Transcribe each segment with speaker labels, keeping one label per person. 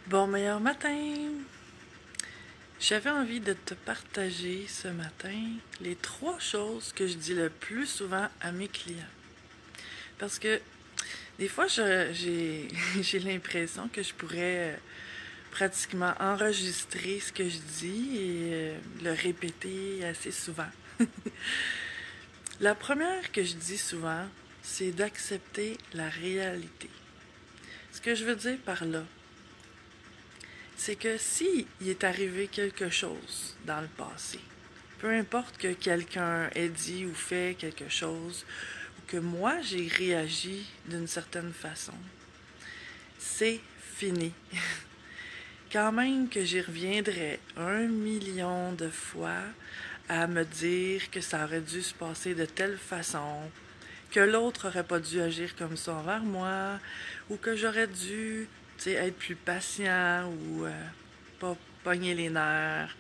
Speaker 1: Bon meilleur matin! J'avais envie de te partager ce matin les 3 choses que je dis le plus souvent à mes clients. Parce que des fois, j'ai l'impression que je pourrais pratiquement enregistrer ce que je dis et le répéter assez souvent. La première que je dis souvent, c'est d'accepter la réalité. Ce que je veux dire par là, c'est que si il est arrivé quelque chose dans le passé, peu importe que quelqu'un ait dit ou fait quelque chose, ou que moi j'ai réagi d'une certaine façon, c'est fini. Quand même que j'y reviendrais 1 million de fois à me dire que ça aurait dû se passer de telle façon, que l'autre aurait pas dû agir comme ça envers moi, ou que j'aurais dû être plus patient ou pas pogner les nerfs.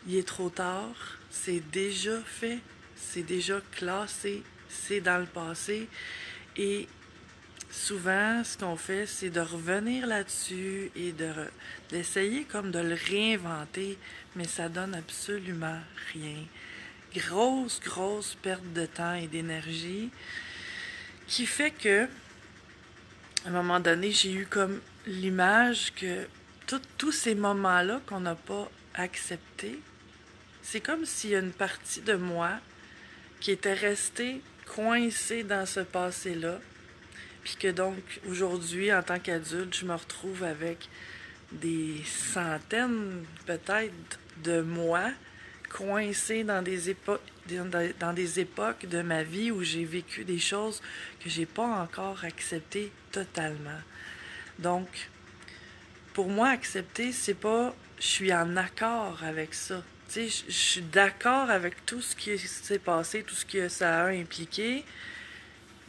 Speaker 1: Il est trop tard, c'est déjà fait, c'est déjà classé, c'est dans le passé. Et souvent, ce qu'on fait, c'est de revenir là-dessus et d'essayer comme de le réinventer, mais ça donne absolument rien. Grosse, grosse perte de temps et d'énergie qui fait que, à un moment donné, j'ai eu comme l'image que tous ces moments-là qu'on n'a pas acceptés, c'est comme s'il y a une partie de moi qui était restée coincée dans ce passé-là, puis que donc aujourd'hui, en tant qu'adulte, je me retrouve avec des centaines peut-être de moi coincés dans des époques de ma vie où j'ai vécu des choses que j'ai pas encore acceptées totalement. Donc, pour moi, accepter, c'est pas je suis en accord avec ça. Tu sais, je suis d'accord avec tout ce qui s'est passé, tout ce que ça a impliqué.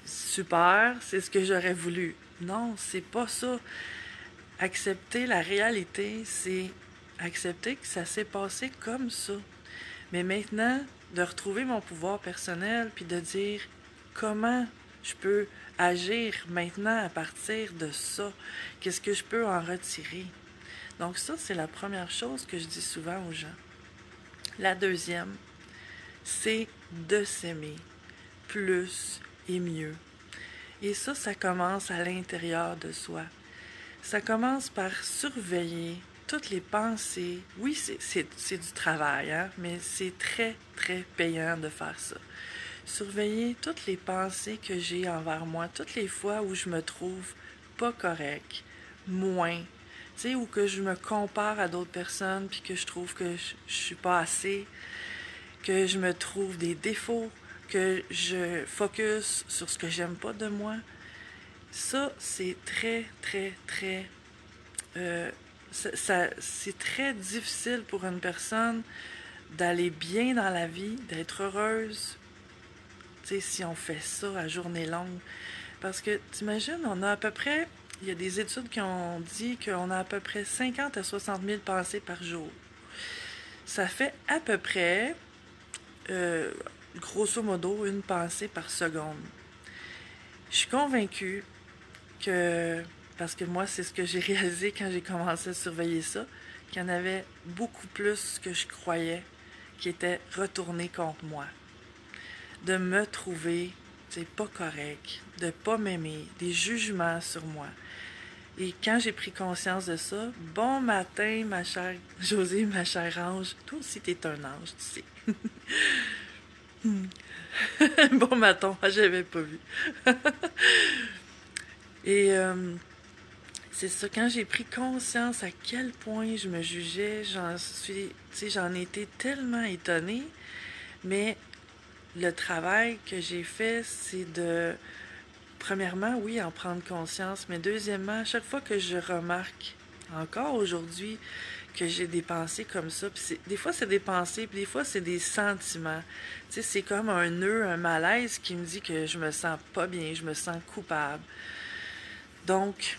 Speaker 1: Super, c'est ce que j'aurais voulu. Non, c'est pas ça. Accepter la réalité, c'est accepter que ça s'est passé comme ça. Mais maintenant, de retrouver mon pouvoir personnel, puis de dire comment je peux agir maintenant à partir de ça. Qu'est-ce que je peux en retirer? Donc ça, c'est la première chose que je dis souvent aux gens. La deuxième, c'est de s'aimer plus et mieux. Et ça commence à l'intérieur de soi. Ça commence par surveiller toutes les pensées. Oui, c'est du travail, hein, mais c'est très, très payant de faire ça. Surveiller toutes les pensées que j'ai envers moi, toutes les fois où je me trouve pas correct, moins, tu sais, ou que je me compare à d'autres personnes puis que je trouve que je suis pas assez, que je me trouve des défauts, que je focus sur ce que j'aime pas de moi. Ça, c'est très, très, très euh, c'est très difficile pour une personne d'aller bien dans la vie, d'être heureuse, tu sais, si on fait ça à journée longue. Parce que, t'imagines, on a à peu près, il y a des études qui ont dit qu'on a à peu près 50 à 60 000 pensées par jour. Ça fait à peu près, euh, grosso modo, une pensée par seconde. Je suis convaincue que, parce que moi, c'est ce que j'ai réalisé quand j'ai commencé à surveiller ça, qu'il y en avait beaucoup plus que je croyais qui étaient retournés contre moi. De me trouver, c'est pas correct, de pas m'aimer, des jugements sur moi. Et quand j'ai pris conscience de ça, bon matin, ma chère Josée, ma chère ange, toi aussi t'es un ange, tu sais. Bon matin, j'avais pas vu. Et c'est ça, quand j'ai pris conscience à quel point je me jugeais, j'en ai été tellement étonnée, mais le travail que j'ai fait, c'est de, premièrement, oui, en prendre conscience, mais deuxièmement, à chaque fois que je remarque, encore aujourd'hui, que j'ai des pensées comme ça, puis des fois c'est des pensées, puis des fois c'est des sentiments. Tu sais, c'est comme un nœud, un malaise qui me dit que je me sens pas bien, je me sens coupable. Donc,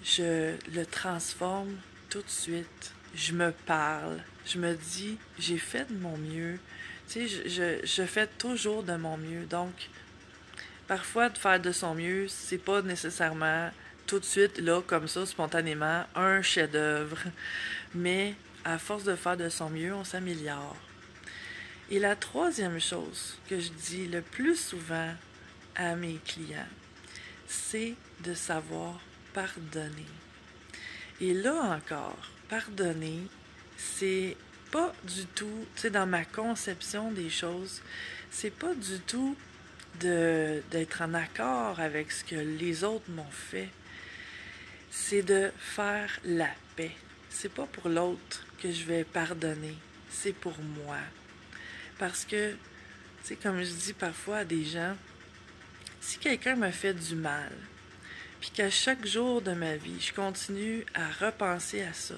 Speaker 1: je le transforme tout de suite. Je me parle. Je me dis, j'ai fait de mon mieux. Tu sais, je fais toujours de mon mieux. Donc, parfois, de faire de son mieux, c'est pas nécessairement tout de suite, là, comme ça, spontanément, un chef-d'œuvre. Mais à force de faire de son mieux, on s'améliore. Et la troisième chose que je dis le plus souvent à mes clients, c'est de savoir pardonner. Et là encore, pardonner, c'est pas du tout, tu sais, dans ma conception des choses, c'est pas du tout d'être en accord avec ce que les autres m'ont fait. C'est de faire la paix. C'est pas pour l'autre que je vais pardonner, c'est pour moi. Parce que, tu sais, comme je dis parfois à des gens, si quelqu'un me fait du mal, puis qu'à chaque jour de ma vie, je continue à repenser à ça,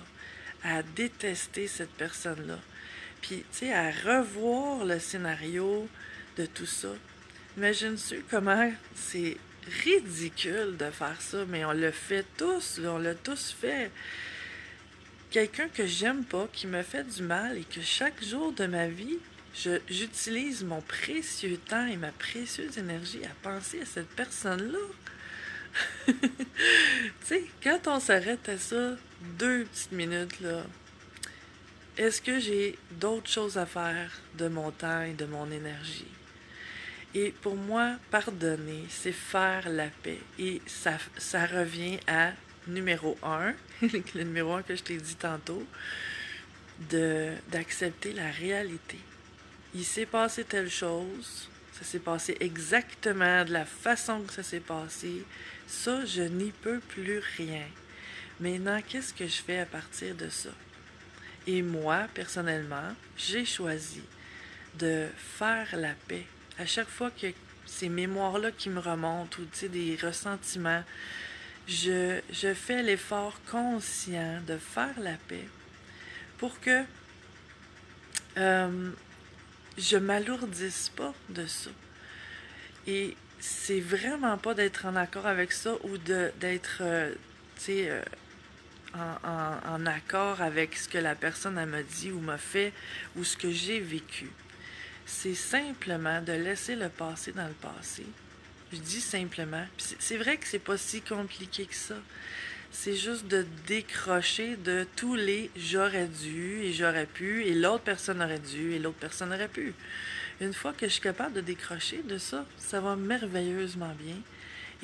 Speaker 1: à détester cette personne-là, puis, tu sais, à revoir le scénario de tout ça, imagine-tu comment c'est ridicule de faire ça, mais on le fait tous, on l'a tous fait. Quelqu'un que j'aime pas, qui me fait du mal et que chaque jour de ma vie, j'utilise mon précieux temps et ma précieuse énergie à penser à cette personne-là. Tu sais, quand on s'arrête à ça, 2 petites minutes, là, est-ce que j'ai d'autres choses à faire de mon temps et de mon énergie? Et pour moi, pardonner, c'est faire la paix. Et ça revient à numéro 1, le numéro 1 que je t'ai dit tantôt, d'accepter la réalité. Il s'est passé telle chose, ça s'est passé exactement de la façon que ça s'est passé. Ça, je n'y peux plus rien. Maintenant, qu'est-ce que je fais à partir de ça? Et moi, personnellement, j'ai choisi de faire la paix. À chaque fois que ces mémoires-là qui me remontent ou des ressentiments, je fais l'effort conscient de faire la paix pour que je m'alourdisse pas de ça. Et c'est vraiment pas d'être en accord avec ça ou d'être en accord avec ce que la personne m'a dit ou m'a fait ou ce que j'ai vécu. C'est simplement de laisser le passé dans le passé. Je dis simplement. C'est vrai que c'est pas si compliqué que ça. C'est juste de décrocher de tous les j'aurais dû et j'aurais pu et l'autre personne aurait dû et l'autre personne aurait pu. Une fois que je suis capable de décrocher de ça, ça va merveilleusement bien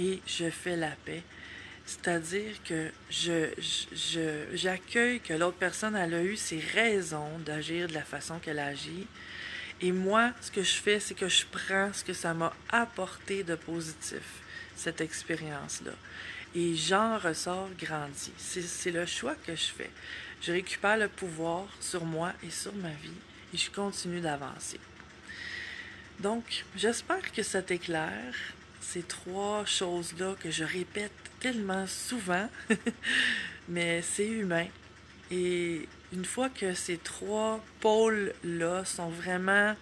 Speaker 1: et je fais la paix. C'est-à-dire que j'accueille que l'autre personne elle a eu ses raisons d'agir de la façon qu'elle a agi. Et moi, ce que je fais, c'est que je prends ce que ça m'a apporté de positif, cette expérience-là. Et j'en ressors grandi. C'est le choix que je fais. Je récupère le pouvoir sur moi et sur ma vie et je continue d'avancer. Donc, j'espère que ça t'éclaire, ces 3 choses-là que je répète tellement souvent, mais c'est humain. Et une fois que ces 3 pôles-là sont vraiment,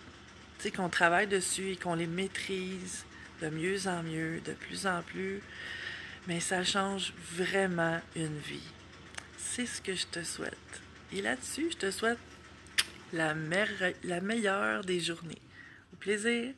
Speaker 1: tu sais, qu'on travaille dessus et qu'on les maîtrise de mieux en mieux, de plus en plus, mais ça change vraiment une vie. C'est ce que je te souhaite. Et là-dessus, je te souhaite la meilleure des journées. Au plaisir!